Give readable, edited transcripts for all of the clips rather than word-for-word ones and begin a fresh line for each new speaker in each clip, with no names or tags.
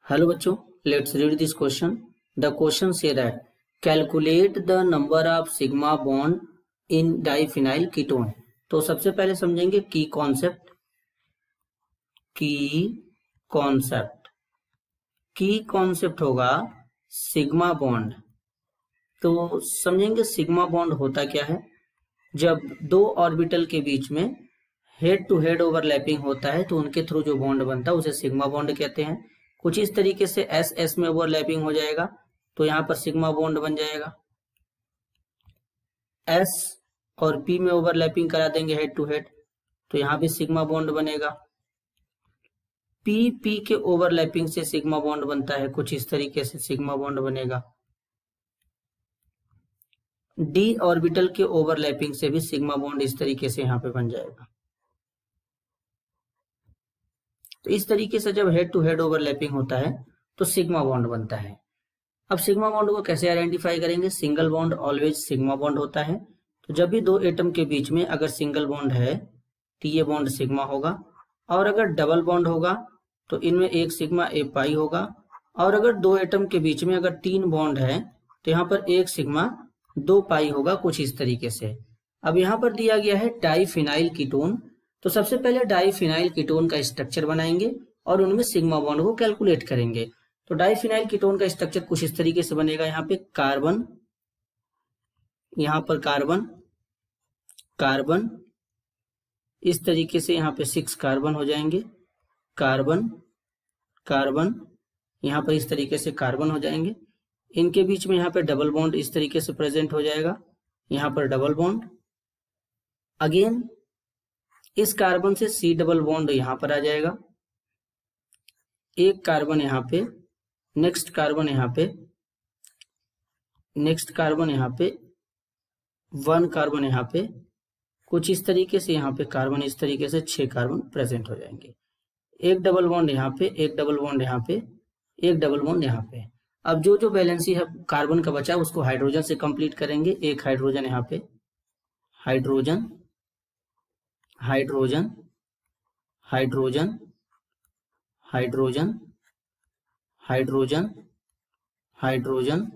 Hello बच्चों, let's read this question. The question say that calculate the number of sigma bond in diphenyl ketone. तो सबसे पहले समझेंगे की कॉन्सेप्ट. की कॉन्सेप्ट होगा सिग्मा बॉन्ड. तो समझेंगे सिग्मा बॉन्ड होता क्या है. जब दो ऑर्बिटल के बीच में हेड टू हेड ओवरलैपिंग होता है तो उनके थ्रू जो बॉन्ड बनता है उसे सिग्मा बॉन्ड कहते हैं. कुछ इस तरीके से एस एस में ओवरलैपिंग हो जाएगा तो यहां पर सिग्मा बॉन्ड बन जाएगा. एस और पी में ओवरलैपिंग करा देंगे हेड टू हेड तो यहां भी सिग्मा बॉन्ड बनेगा. पी के ओवरलैपिंग से सिग्मा बॉन्ड बनता है, कुछ इस तरीके से सिग्मा बॉन्ड बनेगा. डी ऑर्बिटल के ओवरलैपिंग से भी सिग्मा बॉन्ड इस तरीके से यहां पे बन जाएगा. तो इस तरीके से जब हेड टू हेड ओवरलैपिंग होता है तो सिग्मा बॉन्ड बनता है. अब सिग्मा बॉन्ड को कैसे आइडेंटिफाई करेंगे. Single bond always sigma bond होता है. तो जब भी दो एटम के बीच में अगर सिंगल बॉन्ड है तो ये बॉन्ड सिग्मा होगा, और अगर डबल बॉन्ड होगा तो इनमें एक सिग्मा एक पाई होगा, और अगर दो एटम के बीच में अगर तीन बॉन्ड है तो यहाँ पर एक सिग्मा दो पाई होगा, कुछ इस तरीके से. अब यहाँ पर दिया गया है डाइफिनाइल कीटोन. तो सबसे पहले डाइफिनाइल कीटोन का स्ट्रक्चर बनाएंगे और उनमें सिग्मा बॉन्ड को कैलकुलेट करेंगे. तो डाइफिनाइल कीटोन का स्ट्रक्चर कुछ इस तरीके से बनेगा. यहाँ पे कार्बन, यहाँ पर कार्बन कार्बन इस तरीके से यहाँ पे 6 कार्बन हो जाएंगे. कार्बन कार्बन यहाँ पर इस तरीके से कार्बन हो जाएंगे. इनके बीच में यहाँ पे डबल बॉन्ड इस तरीके से प्रेजेंट हो जाएगा. यहाँ पर डबल बॉन्ड, अगेन इस कार्बन से सी डबल बॉन्ड यहाँ पर आ जाएगा. एक कार्बन यहाँ पे, नेक्स्ट कार्बन यहाँ पे, नेक्स्ट कार्बन यहाँ पे, वन कार्बन यहाँ पे, कुछ इस तरीके से यहाँ पे कार्बन इस तरीके से 6 कार्बन प्रेजेंट हो जाएंगे. एक डबल बॉन्ड यहाँ पे, एक डबल बॉन्ड यहाँ पे, एक डबल बॉन्ड यहाँ पे. अब जो जो बैलेंसी है कार्बन का बचा उसको हाइड्रोजन से कंप्लीट करेंगे. एक हाइड्रोजन यहाँ पे, hydrogen hydrogen hydrogen hydrogen hydrogen hydrogen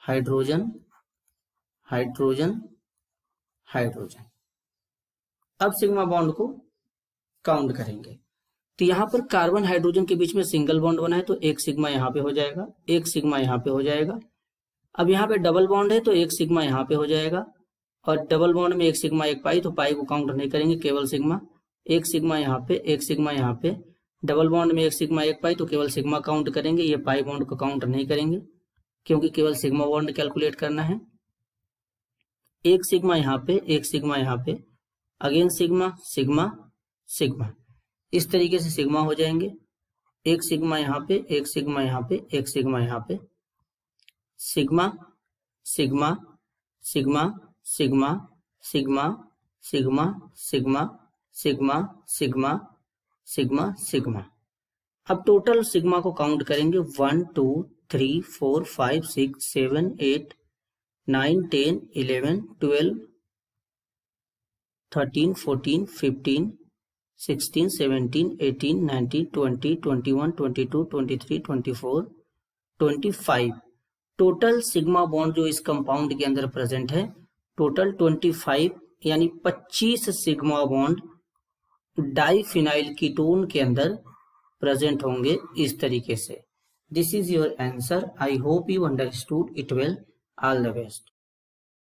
hydrogen hydrogen hydrogen. अब सिग्मा बॉन्ड को काउंट करेंगे. तो यहाँ पर कार्बन हाइड्रोजन के बीच में सिंगल बॉन्ड बना है तो एक सिग्मा यहाँ पे हो जाएगा, एक सिग्मा यहाँ पे हो जाएगा. अब यहाँ पे डबल बॉन्ड है तो एक सिग्मा यहाँ पे हो जाएगा, और डबल बॉन्ड में एक सिग्मा एक पाई, तो पाई को काउंट नहीं करेंगे, केवल सिग्मा. एक सिग्मा यहाँ पे, एक सिग्मा यहाँ पे, डबल बॉन्ड में एक सिग्मा एक पाई तो केवल सिग्मा काउंट करेंगे, ये पाई बॉन्ड को काउंट नहीं करेंगे क्योंकि केवल सिग्मा बॉन्ड कैलकुलेट करना है. एक सिग्मा यहाँ पे, एक सिग्मा यहाँ पे, अगेन सिग्मा सिग्मा सिग्मा, इस तरीके से सिग्मा हो जाएंगे. एक सिग्मा यहाँ पे, एक सिग्मा यहाँ पे, एक सिग्मा यहाँ पे, sigma sigma sigma sigma sigma sigma sigma sigma sigma sigma sigma. अब टोटल सिग्मा को काउंट करेंगे. 1 2 3 4 5 6 7 8 9 10 11 12 13 14 15 16 17 18 19 20 21 22 23 24 25. टोटल सिग्मा बॉन्ड जो इस कंपाउंड के अंदर प्रेजेंट है टोटल 25 यानी 25 सिग्मा बॉन्ड डाइफिनाइल कीटोन के अंदर प्रेजेंट होंगे इस तरीके से. This is your answer. I hope you understood it well. All the best.